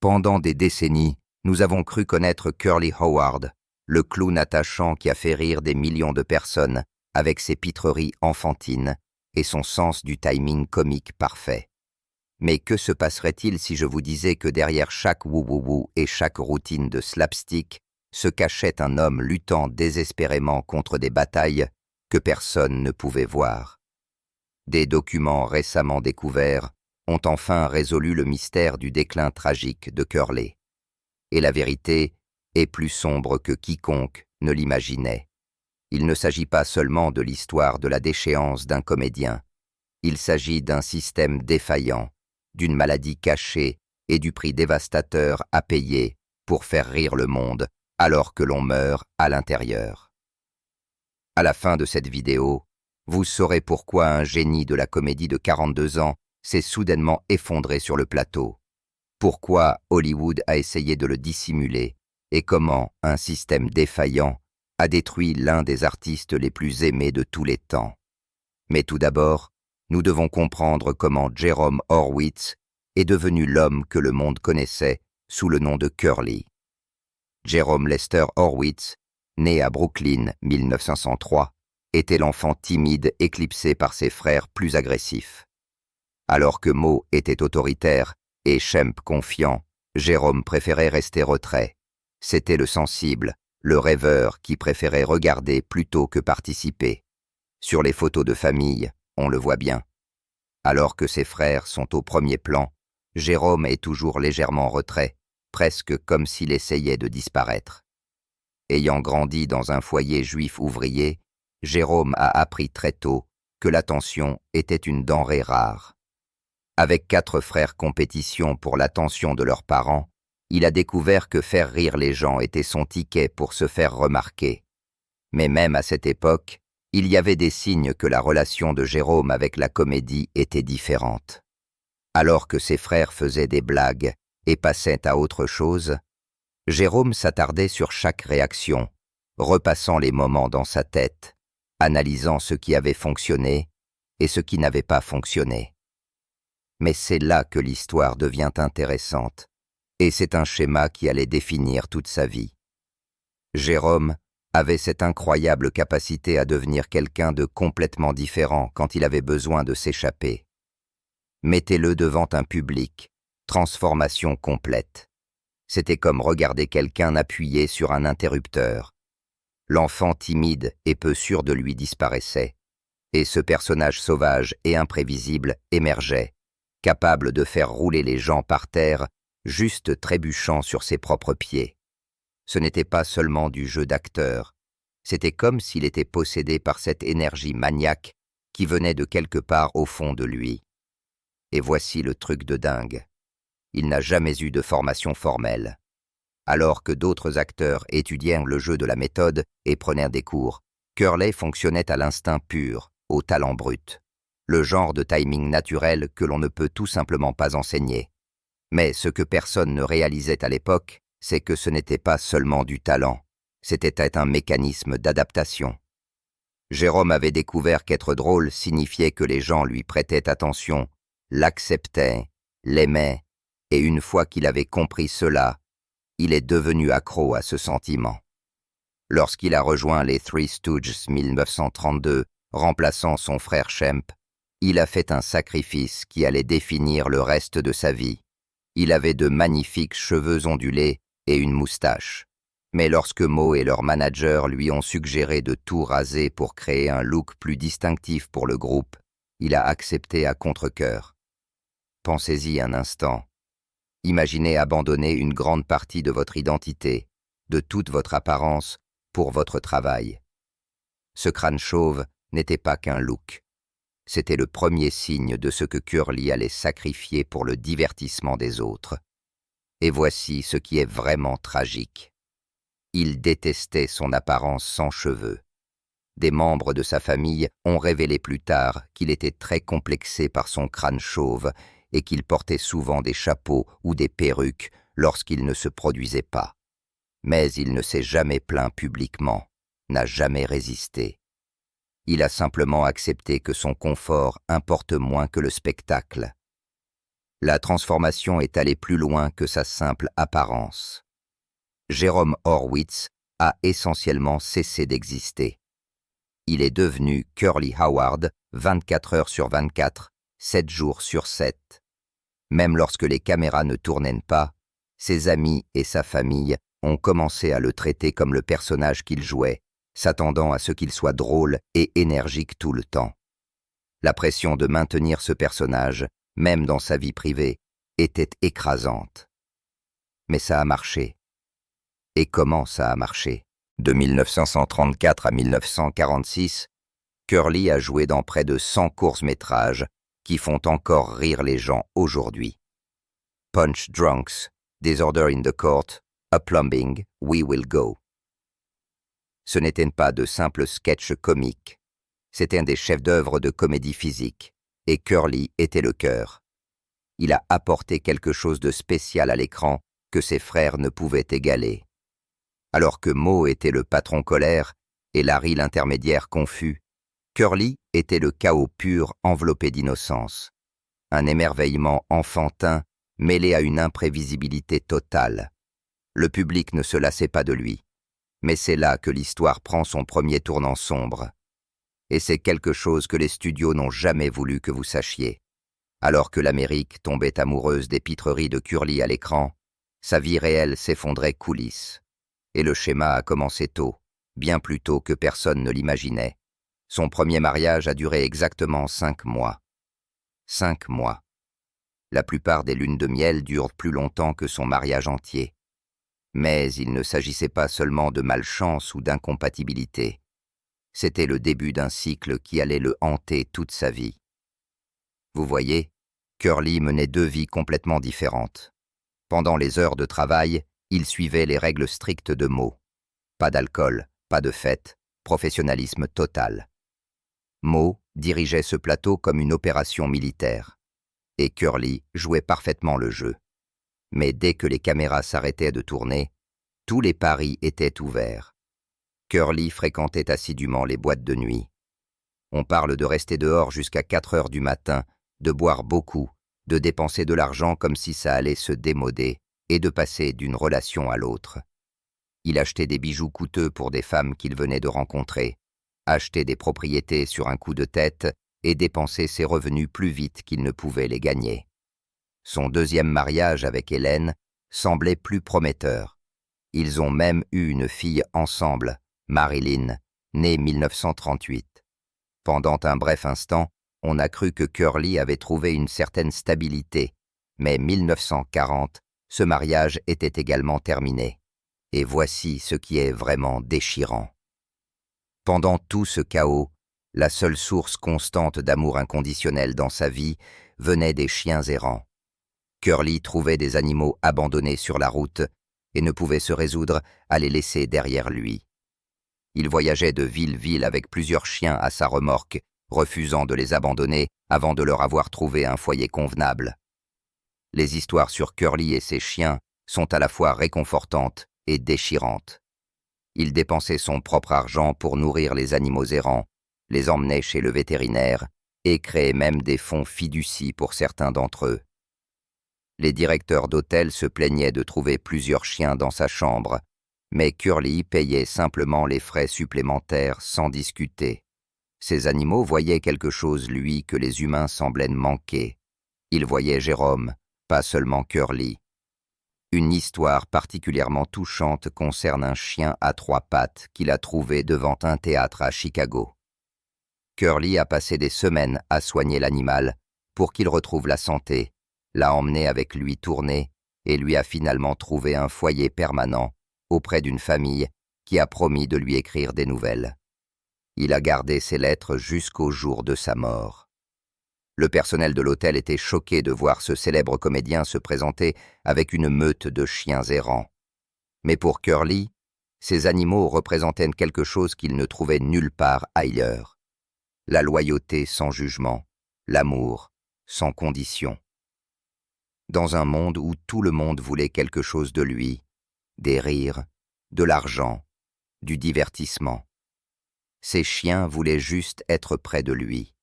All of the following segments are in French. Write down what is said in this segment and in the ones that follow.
Pendant des décennies, nous avons cru connaître Curly Howard, le clown attachant qui a fait rire des millions de personnes avec ses pitreries enfantines et son sens du timing comique parfait. Mais que se passerait-il si je vous disais que derrière chaque wou-wou-wou et chaque routine de slapstick se cachait un homme luttant désespérément contre des batailles que personne ne pouvait voir? Des documents récemment découverts ont enfin résolu le mystère du déclin tragique de Curly. Et la vérité est plus sombre que quiconque ne l'imaginait. Il ne s'agit pas seulement de l'histoire de la déchéance d'un comédien. Il s'agit d'un système défaillant, d'une maladie cachée et du prix dévastateur à payer pour faire rire le monde alors que l'on meurt à l'intérieur. À la fin de cette vidéo, vous saurez pourquoi un génie de la comédie de 42 ans s'est soudainement effondré sur le plateau, pourquoi Hollywood a essayé de le dissimuler et comment un système défaillant a détruit l'un des artistes les plus aimés de tous les temps. Mais tout d'abord, nous devons comprendre comment Jerome Horwitz est devenu l'homme que le monde connaissait sous le nom de Curly. Jerome Lester Horwitz, né à Brooklyn 1903, était l'enfant timide éclipsé par ses frères plus agressifs. Alors que Moe était autoritaire et Shemp confiant, Jérôme préférait rester retrait. C'était le sensible, le rêveur qui préférait regarder plutôt que participer. Sur les photos de famille, on le voit bien. Alors que ses frères sont au premier plan, Jérôme est toujours légèrement en retrait, presque comme s'il essayait de disparaître. Ayant grandi dans un foyer juif ouvrier, Jérôme a appris très tôt que l'attention était une denrée rare. Avec 4 frères compétition pour l'attention de leurs parents, il a découvert que faire rire les gens était son ticket pour se faire remarquer. Mais même à cette époque, il y avait des signes que la relation de Jérôme avec la comédie était différente. Alors que ses frères faisaient des blagues et passaient à autre chose, Jérôme s'attardait sur chaque réaction, repassant les moments dans sa tête, analysant ce qui avait fonctionné et ce qui n'avait pas fonctionné. Mais c'est là que l'histoire devient intéressante, et c'est un schéma qui allait définir toute sa vie. Jérôme avait cette incroyable capacité à devenir quelqu'un de complètement différent quand il avait besoin de s'échapper. Mettez-le devant un public, transformation complète. C'était comme regarder quelqu'un appuyé sur un interrupteur. L'enfant timide et peu sûr de lui disparaissait, et ce personnage sauvage et imprévisible émergeait, capable de faire rouler les gens par terre, juste trébuchant sur ses propres pieds. Ce n'était pas seulement du jeu d'acteur, c'était comme s'il était possédé par cette énergie maniaque qui venait de quelque part au fond de lui. Et voici le truc de dingue. Il n'a jamais eu de formation formelle. Alors que d'autres acteurs étudiaient le jeu de la méthode et prenaient des cours, Curly fonctionnait à l'instinct pur, au talent brut. Le genre de timing naturel que l'on ne peut tout simplement pas enseigner. Mais ce que personne ne réalisait à l'époque, c'est que ce n'était pas seulement du talent, c'était un mécanisme d'adaptation. Jérôme avait découvert qu'être drôle signifiait que les gens lui prêtaient attention, l'acceptaient, l'aimaient, et une fois qu'il avait compris cela, il est devenu accro à ce sentiment. Lorsqu'il a rejoint les Three Stooges 1932, remplaçant son frère Shemp, il a fait un sacrifice qui allait définir le reste de sa vie. Il avait de magnifiques cheveux ondulés et une moustache. Mais lorsque Moe et leur manager lui ont suggéré de tout raser pour créer un look plus distinctif pour le groupe, il a accepté à contre-cœur. Pensez-y un instant. Imaginez abandonner une grande partie de votre identité, de toute votre apparence, pour votre travail. Ce crâne chauve n'était pas qu'un look. C'était le premier signe de ce que Curly allait sacrifier pour le divertissement des autres. Et voici ce qui est vraiment tragique. Il détestait son apparence sans cheveux. Des membres de sa famille ont révélé plus tard qu'il était très complexé par son crâne chauve et qu'il portait souvent des chapeaux ou des perruques lorsqu'il ne se produisait pas. Mais il ne s'est jamais plaint publiquement, n'a jamais résisté. Il a simplement accepté que son confort importe moins que le spectacle. La transformation est allée plus loin que sa simple apparence. Jérôme Horwitz a essentiellement cessé d'exister. Il est devenu Curly Howard 24 heures sur 24, 7 jours sur 7. Même lorsque les caméras ne tournaient pas, ses amis et sa famille ont commencé à le traiter comme le personnage qu'il jouait, s'attendant à ce qu'il soit drôle et énergique tout le temps. La pression de maintenir ce personnage, même dans sa vie privée, était écrasante. Mais ça a marché. Et comment ça a marché? De 1934 à 1946, Curly a joué dans près de 100 courts-métrages qui font encore rire les gens aujourd'hui. Punch Drunks, Disorder in the Court, A Plumbing, We Will Go. Ce n'étaient pas de simples sketchs comiques, c'était un des chefs-d'œuvre de comédie physique, et Curly était le cœur. Il a apporté quelque chose de spécial à l'écran que ses frères ne pouvaient égaler. Alors que Moe était le patron colère et Larry l'intermédiaire confus, Curly était le chaos pur enveloppé d'innocence. Un émerveillement enfantin mêlé à une imprévisibilité totale. Le public ne se lassait pas de lui. Mais c'est là que l'histoire prend son premier tournant sombre. Et c'est quelque chose que les studios n'ont jamais voulu que vous sachiez. Alors que l'Amérique tombait amoureuse des pitreries de Curly à l'écran, sa vie réelle s'effondrait coulisses. Et le schéma a commencé tôt, bien plus tôt que personne ne l'imaginait. Son premier mariage a duré exactement 5 mois. 5 mois. La plupart des lunes de miel durent plus longtemps que son mariage entier. Mais il ne s'agissait pas seulement de malchance ou d'incompatibilité. C'était le début d'un cycle qui allait le hanter toute sa vie. Vous voyez, Curly menait 2 vies complètement différentes. Pendant les heures de travail, il suivait les règles strictes de Moe. Pas d'alcool, pas de fête, professionnalisme total. Moe dirigeait ce plateau comme une opération militaire. Et Curly jouait parfaitement le jeu. Mais dès que les caméras s'arrêtaient de tourner, tous les paris étaient ouverts. Curly fréquentait assidûment les boîtes de nuit. On parle de rester dehors jusqu'à 4 heures du matin, de boire beaucoup, de dépenser de l'argent comme si ça allait se démoder, et de passer d'une relation à l'autre. Il achetait des bijoux coûteux pour des femmes qu'il venait de rencontrer, achetait des propriétés sur un coup de tête et dépensait ses revenus plus vite qu'il ne pouvait les gagner. Son deuxième mariage avec Hélène semblait plus prometteur. Ils ont même eu une fille ensemble, Marilyn, née 1938. Pendant un bref instant, on a cru que Curly avait trouvé une certaine stabilité, mais 1940, ce mariage était également terminé. Et voici ce qui est vraiment déchirant. Pendant tout ce chaos, la seule source constante d'amour inconditionnel dans sa vie venait des chiens errants. Curly trouvait des animaux abandonnés sur la route et ne pouvait se résoudre à les laisser derrière lui. Il voyageait de ville-ville avec plusieurs chiens à sa remorque, refusant de les abandonner avant de leur avoir trouvé un foyer convenable. Les histoires sur Curly et ses chiens sont à la fois réconfortantes et déchirantes. Il dépensait son propre argent pour nourrir les animaux errants, les emmenait chez le vétérinaire et créait même des fonds fiducie pour certains d'entre eux. Les directeurs d'hôtels se plaignaient de trouver plusieurs chiens dans sa chambre, mais Curly payait simplement les frais supplémentaires sans discuter. Ces animaux voyaient quelque chose, lui, que les humains semblaient manquer. Ils voyaient Jérôme, pas seulement Curly. Une histoire particulièrement touchante concerne un chien à 3 pattes qu'il a trouvé devant un théâtre à Chicago. Curly a passé des semaines à soigner l'animal pour qu'il retrouve la santé, l'a emmené avec lui tourner et lui a finalement trouvé un foyer permanent auprès d'une famille qui a promis de lui écrire des nouvelles. Il a gardé ses lettres jusqu'au jour de sa mort. Le personnel de l'hôtel était choqué de voir ce célèbre comédien se présenter avec une meute de chiens errants. Mais pour Curly, ces animaux représentaient quelque chose qu'il ne trouvait nulle part ailleurs. La loyauté sans jugement, l'amour sans condition. Dans un monde où tout le monde voulait quelque chose de lui, des rires, de l'argent, du divertissement. Ces chiens voulaient juste être près de lui.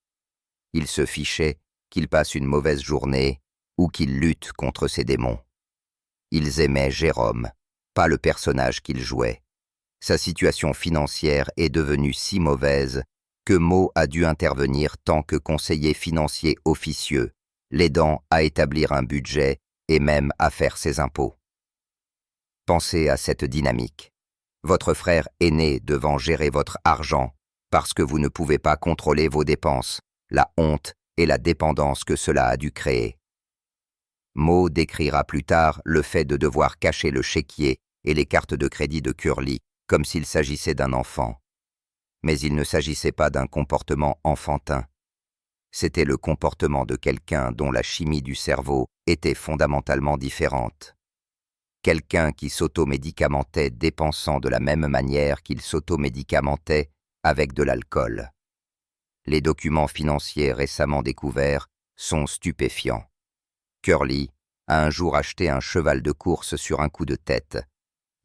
Ils se fichaient qu'il passe une mauvaise journée, ou qu'il lutte contre ses démons. Ils aimaient Jérôme, pas le personnage qu'il jouait. Sa situation financière est devenue si mauvaise que Mo a dû intervenir tant que conseiller financier officieux, l'aidant à établir un budget et même à faire ses impôts. Pensez à cette dynamique. Votre frère aîné devant gérer votre argent parce que vous ne pouvez pas contrôler vos dépenses, la honte et la dépendance que cela a dû créer. Mo décrira plus tard le fait de devoir cacher le chéquier et les cartes de crédit de Curly comme s'il s'agissait d'un enfant. Mais il ne s'agissait pas d'un comportement enfantin. C'était le comportement de quelqu'un dont la chimie du cerveau était fondamentalement différente. Quelqu'un qui s'automédicamentait dépensant de la même manière qu'il s'automédicamentait avec de l'alcool. Les documents financiers récemment découverts sont stupéfiants. Curly a un jour acheté un cheval de course sur un coup de tête.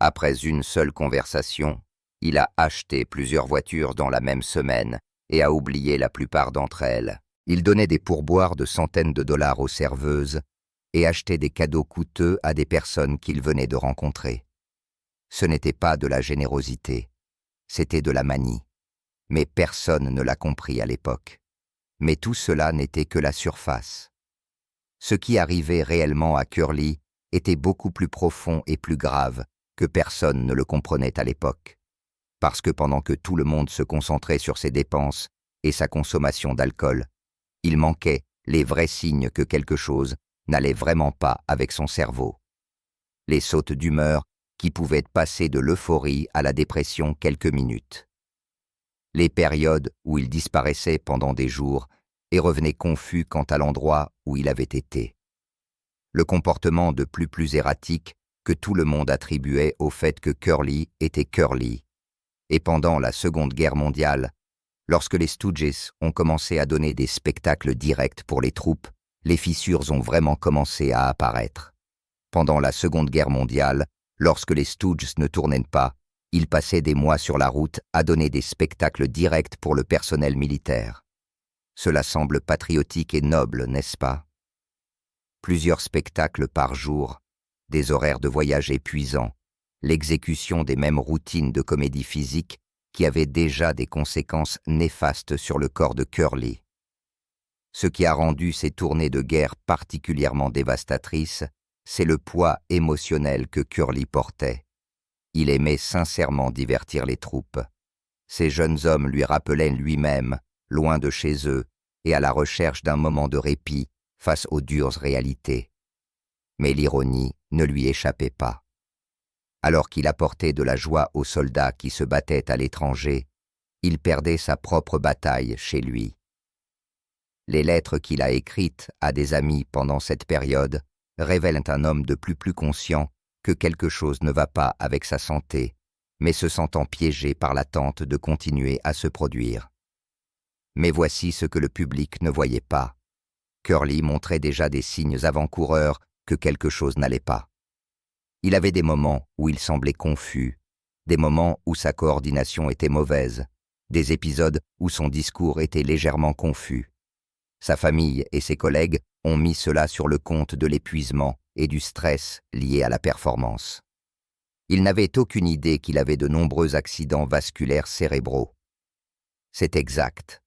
Après une seule conversation, il a acheté plusieurs voitures dans la même semaine et a oublié la plupart d'entre elles. Il donnait des pourboires de centaines de dollars aux serveuses et achetait des cadeaux coûteux à des personnes qu'il venait de rencontrer. Ce n'était pas de la générosité, c'était de la manie. Mais personne ne l'a compris à l'époque. Mais tout cela n'était que la surface. Ce qui arrivait réellement à Curly était beaucoup plus profond et plus grave que personne ne le comprenait à l'époque. Parce que pendant que tout le monde se concentrait sur ses dépenses et sa consommation d'alcool, il manquait les vrais signes que quelque chose n'allait vraiment pas avec son cerveau. Les sautes d'humeur qui pouvaient passer de l'euphorie à la dépression quelques minutes. Les périodes où il disparaissait pendant des jours et revenait confus quant à l'endroit où il avait été. Le comportement de plus erratique que tout le monde attribuait au fait que Curly était Curly. Et pendant la Seconde Guerre mondiale, lorsque les Stooges ont commencé à donner des spectacles directs pour les troupes, les fissures ont vraiment commencé à apparaître. Pendant la Seconde Guerre mondiale, lorsque les Stooges ne tournaient pas, ils passaient des mois sur la route à donner des spectacles directs pour le personnel militaire. Cela semble patriotique et noble, n'est-ce pas? Plusieurs spectacles par jour, des horaires de voyage épuisants, l'exécution des mêmes routines de comédie physique qui avaient déjà des conséquences néfastes sur le corps de Curly. Ce qui a rendu ces tournées de guerre particulièrement dévastatrices, c'est le poids émotionnel que Curly portait. Il aimait sincèrement divertir les troupes. Ces jeunes hommes lui rappelaient lui-même, loin de chez eux, et à la recherche d'un moment de répit face aux dures réalités. Mais l'ironie ne lui échappait pas. Alors qu'il apportait de la joie aux soldats qui se battaient à l'étranger, il perdait sa propre bataille chez lui. Les lettres qu'il a écrites à des amis pendant cette période révèlent un homme de plus conscient que quelque chose ne va pas avec sa santé, mais se sentant piégé par l'attente de continuer à se produire. Mais voici ce que le public ne voyait pas. Curly montrait déjà des signes avant-coureurs que quelque chose n'allait pas. Il avait des moments où il semblait confus, des moments où sa coordination était mauvaise, des épisodes où son discours était légèrement confus. Sa famille et ses collègues ont mis cela sur le compte de l'épuisement et du stress liés à la performance. Il n'avait aucune idée qu'il avait de nombreux accidents vasculaires cérébraux. C'est exact.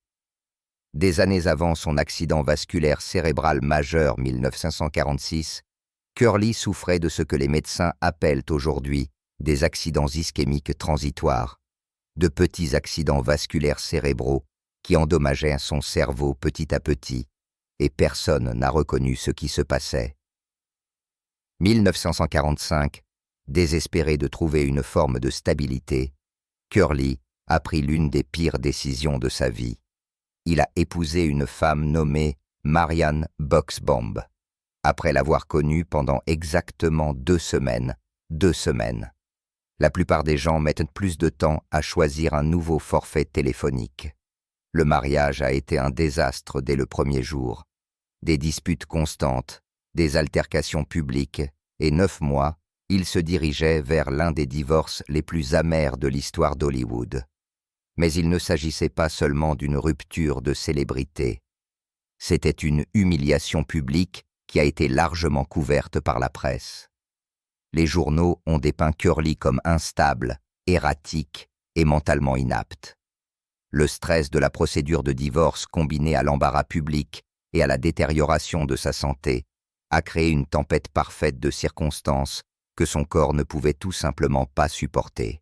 Des années avant son accident vasculaire cérébral majeur 1946, Curly souffrait de ce que les médecins appellent aujourd'hui des accidents ischémiques transitoires, de petits accidents vasculaires cérébraux qui endommageaient son cerveau petit à petit, et personne n'a reconnu ce qui se passait. 1945, désespéré de trouver une forme de stabilité, Curly a pris l'une des pires décisions de sa vie. Il a épousé une femme nommée Marianne Buxbaum, après l'avoir connue pendant exactement 2 semaines. 2 semaines. La plupart des gens mettent plus de temps à choisir un nouveau forfait téléphonique. Le mariage a été un désastre dès le premier jour. Des disputes constantes, des altercations publiques, et 9 mois, il se dirigeait vers l'un des divorces les plus amers de l'histoire d'Hollywood. Mais il ne s'agissait pas seulement d'une rupture de célébrité. C'était une humiliation publique qui a été largement couverte par la presse. Les journaux ont dépeint Curly comme instable, erratique et mentalement inapte. Le stress de la procédure de divorce combiné à l'embarras public et à la détérioration de sa santé a créé une tempête parfaite de circonstances que son corps ne pouvait tout simplement pas supporter.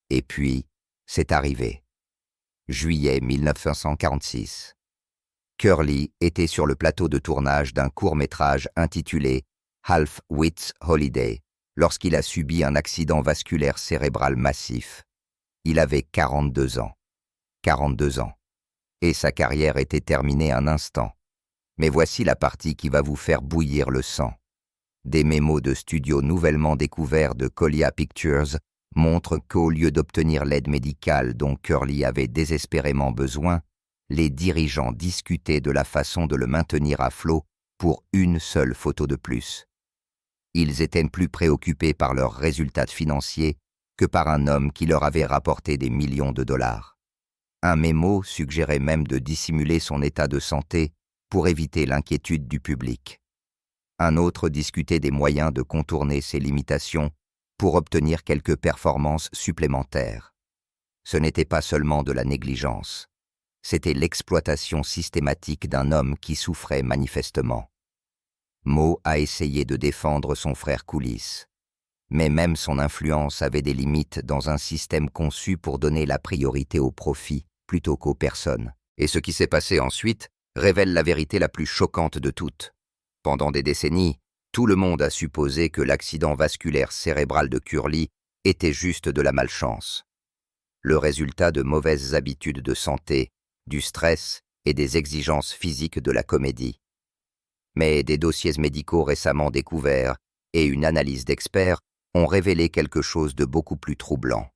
Et puis, c'est arrivé. Juillet 1946. Curly était sur le plateau de tournage d'un court-métrage intitulé Half Wits Holiday lorsqu'il a subi un accident vasculaire cérébral massif. Il avait 42 ans. 42 ans. Et sa carrière était terminée un instant. Mais voici la partie qui va vous faire bouillir le sang. Des mémos de studio nouvellement découverts de Colia Pictures montrent qu'au lieu d'obtenir l'aide médicale dont Curly avait désespérément besoin, les dirigeants discutaient de la façon de le maintenir à flot pour une seule photo de plus. Ils étaient plus préoccupés par leurs résultats financiers que par un homme qui leur avait rapporté des millions de dollars. Un mémo suggérait même de dissimuler son état de santé pour éviter l'inquiétude du public. Un autre discutait des moyens de contourner ces limitations pour obtenir quelques performances supplémentaires. Ce n'était pas seulement de la négligence, c'était l'exploitation systématique d'un homme qui souffrait manifestement. Moe a essayé de défendre son frère Coulis, mais même son influence avait des limites dans un système conçu pour donner la priorité au profit plutôt qu'aux personnes. Et ce qui s'est passé ensuite révèle la vérité la plus choquante de toutes. Pendant des décennies, tout le monde a supposé que l'accident vasculaire cérébral de Curly était juste de la malchance. Le résultat de mauvaises habitudes de santé, du stress et des exigences physiques de la comédie. Mais des dossiers médicaux récemment découverts et une analyse d'experts ont révélé quelque chose de beaucoup plus troublant.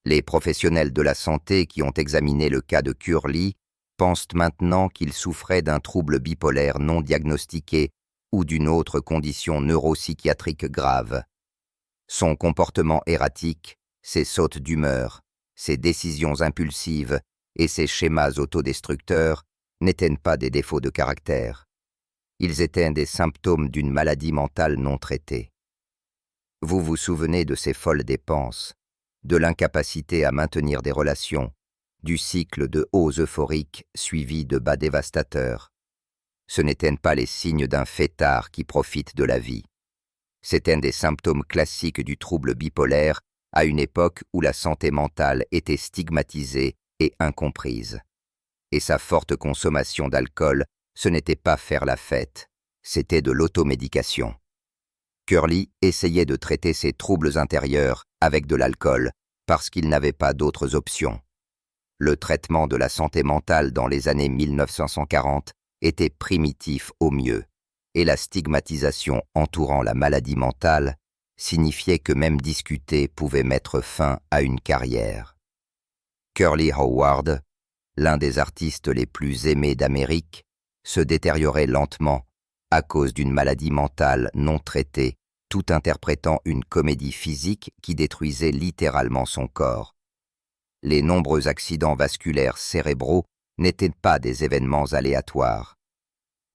Les professionnels de la santé qui ont examiné le cas de Curly pensent maintenant qu'il souffrait d'un trouble bipolaire non diagnostiqué ou d'une autre condition neuropsychiatrique grave. Son comportement erratique, ses sautes d'humeur, ses décisions impulsives et ses schémas autodestructeurs n'étaient pas des défauts de caractère. Ils étaient des symptômes d'une maladie mentale non traitée. Vous vous souvenez de ces folles dépenses, de l'incapacité à maintenir des relations, du cycle de hauts euphoriques suivis de bas dévastateurs. Ce n'étaient pas les signes d'un fêtard qui profite de la vie. C'étaient des symptômes classiques du trouble bipolaire à une époque où la santé mentale était stigmatisée et incomprise. Et sa forte consommation d'alcool, ce n'était pas faire la fête, c'était de l'automédication. Curly essayait de traiter ses troubles intérieurs avec de l'alcool parce qu'il n'avait pas d'autres options. Le traitement de la santé mentale dans les années 1940 était primitif au mieux, et la stigmatisation entourant la maladie mentale signifiait que même discuter pouvait mettre fin à une carrière. Curly Howard, l'un des artistes les plus aimés d'Amérique, se détériorait lentement à cause d'une maladie mentale non traitée, tout interprétant une comédie physique qui détruisait littéralement son corps. Les nombreux accidents vasculaires cérébraux n'étaient pas des événements aléatoires.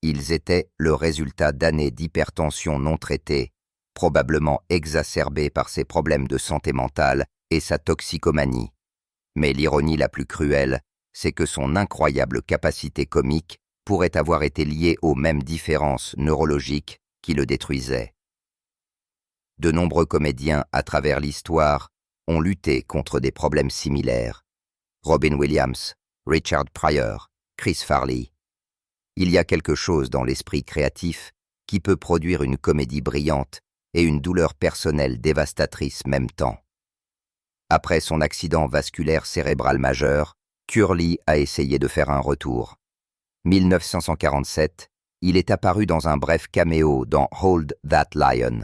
Ils étaient le résultat d'années d'hypertension non traitée, probablement exacerbée par ses problèmes de santé mentale et sa toxicomanie. Mais l'ironie la plus cruelle, c'est que son incroyable capacité comique pourrait avoir été liée aux mêmes différences neurologiques qui le détruisaient. De nombreux comédiens à travers l'histoire ont lutté contre des problèmes similaires. Robin Williams, Richard Pryor, Chris Farley. Il y a quelque chose dans l'esprit créatif qui peut produire une comédie brillante et une douleur personnelle dévastatrice même temps. Après son accident vasculaire cérébral majeur, Curly a essayé de faire un retour. 1947, il est apparu dans un bref caméo dans Hold That Lion.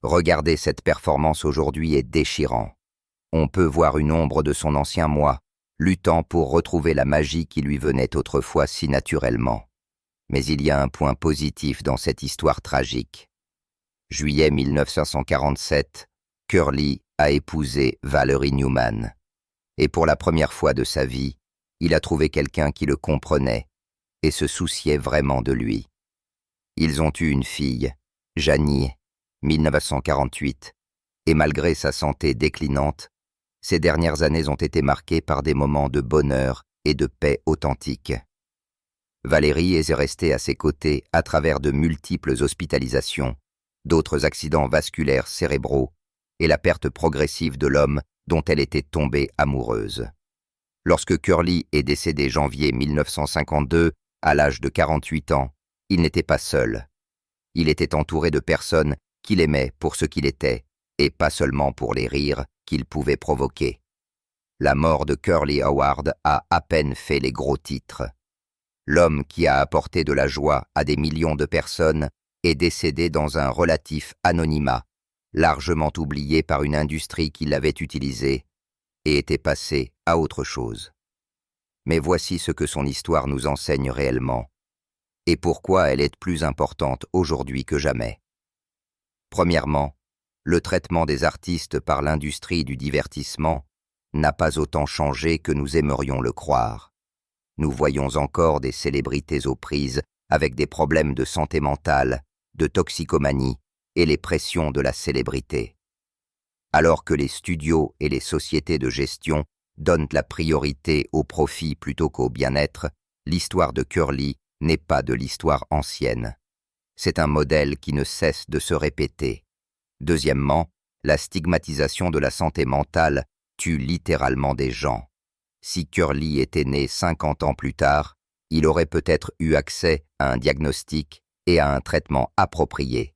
Regardez cette performance aujourd'hui est déchirant. On peut voir une ombre de son ancien moi, luttant pour retrouver la magie qui lui venait autrefois si naturellement. Mais il y a un point positif dans cette histoire tragique. Juillet 1947, Curly a épousé Valerie Newman. Et pour la première fois de sa vie, il a trouvé quelqu'un qui le comprenait et se souciait vraiment de lui. Ils ont eu une fille, Janie, 1948, et malgré sa santé déclinante, ces dernières années ont été marquées par des moments de bonheur et de paix authentique. Valérie est restée à ses côtés à travers de multiples hospitalisations, d'autres accidents vasculaires cérébraux et la perte progressive de l'homme dont elle était tombée amoureuse. Lorsque Curly est décédé janvier 1952, à l'âge de 48 ans, il n'était pas seul. Il était entouré de personnes qu'il aimait pour ce qu'il était, et pas seulement pour les rires qu'il pouvait provoquer. La mort de Curly Howard a à peine fait les gros titres. L'homme qui a apporté de la joie à des millions de personnes est décédé dans un relatif anonymat, largement oublié par une industrie qui l'avait utilisé et était passé à autre chose. Mais voici ce que son histoire nous enseigne réellement, et pourquoi elle est plus importante aujourd'hui que jamais. Premièrement, le traitement des artistes par l'industrie du divertissement n'a pas autant changé que nous aimerions le croire. Nous voyons encore des célébrités aux prises avec des problèmes de santé mentale, de toxicomanie et les pressions de la célébrité. Alors que les studios et les sociétés de gestion donnent la priorité au profit plutôt qu'au bien-être, l'histoire de Curly n'est pas de l'histoire ancienne. C'est un modèle qui ne cesse de se répéter. Deuxièmement, la stigmatisation de la santé mentale tue littéralement des gens. Si Curly était né 50 ans plus tard, il aurait peut-être eu accès à un diagnostic et à un traitement approprié.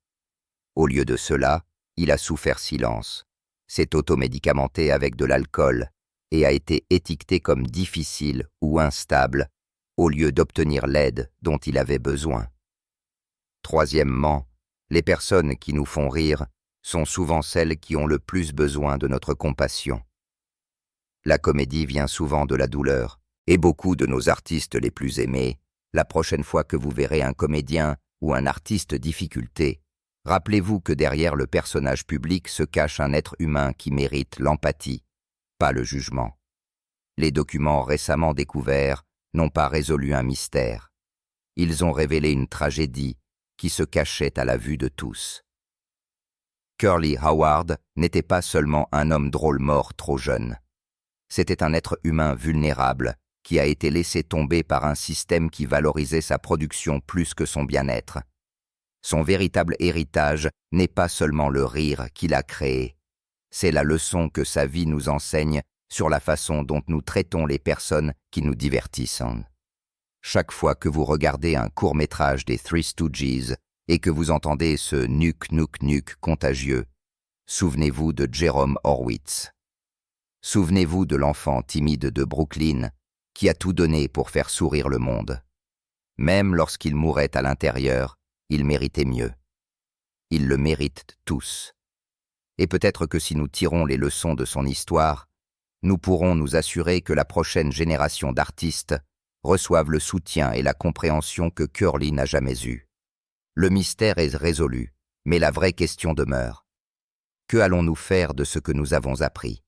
Au lieu de cela, il a souffert silence, s'est automédicamenté avec de l'alcool et a été étiqueté comme difficile ou instable au lieu d'obtenir l'aide dont il avait besoin. Troisièmement, les personnes qui nous font rire sont souvent celles qui ont le plus besoin de notre compassion. La comédie vient souvent de la douleur, et beaucoup de nos artistes les plus aimés, la prochaine fois que vous verrez un comédien ou un artiste difficulté, rappelez-vous que derrière le personnage public se cache un être humain qui mérite l'empathie, pas le jugement. Les documents récemment découverts n'ont pas résolu un mystère. Ils ont révélé une tragédie qui se cachait à la vue de tous. Curly Howard n'était pas seulement un homme drôle mort trop jeune. C'était un être humain vulnérable qui a été laissé tomber par un système qui valorisait sa production plus que son bien-être. Son véritable héritage n'est pas seulement le rire qu'il a créé, c'est la leçon que sa vie nous enseigne sur la façon dont nous traitons les personnes qui nous divertissent. Chaque fois que vous regardez un court-métrage des Three Stooges et que vous entendez ce « nuc nuc nuc » contagieux, souvenez-vous de Jerome Horwitz. Souvenez-vous de l'enfant timide de Brooklyn qui a tout donné pour faire sourire le monde. Même lorsqu'il mourait à l'intérieur, il méritait mieux. Ils le méritent tous. Et peut-être que si nous tirons les leçons de son histoire, nous pourrons nous assurer que la prochaine génération d'artistes reçoive le soutien et la compréhension que Curly n'a jamais eu. Le mystère est résolu, mais la vraie question demeure. Que allons-nous faire de ce que nous avons appris ?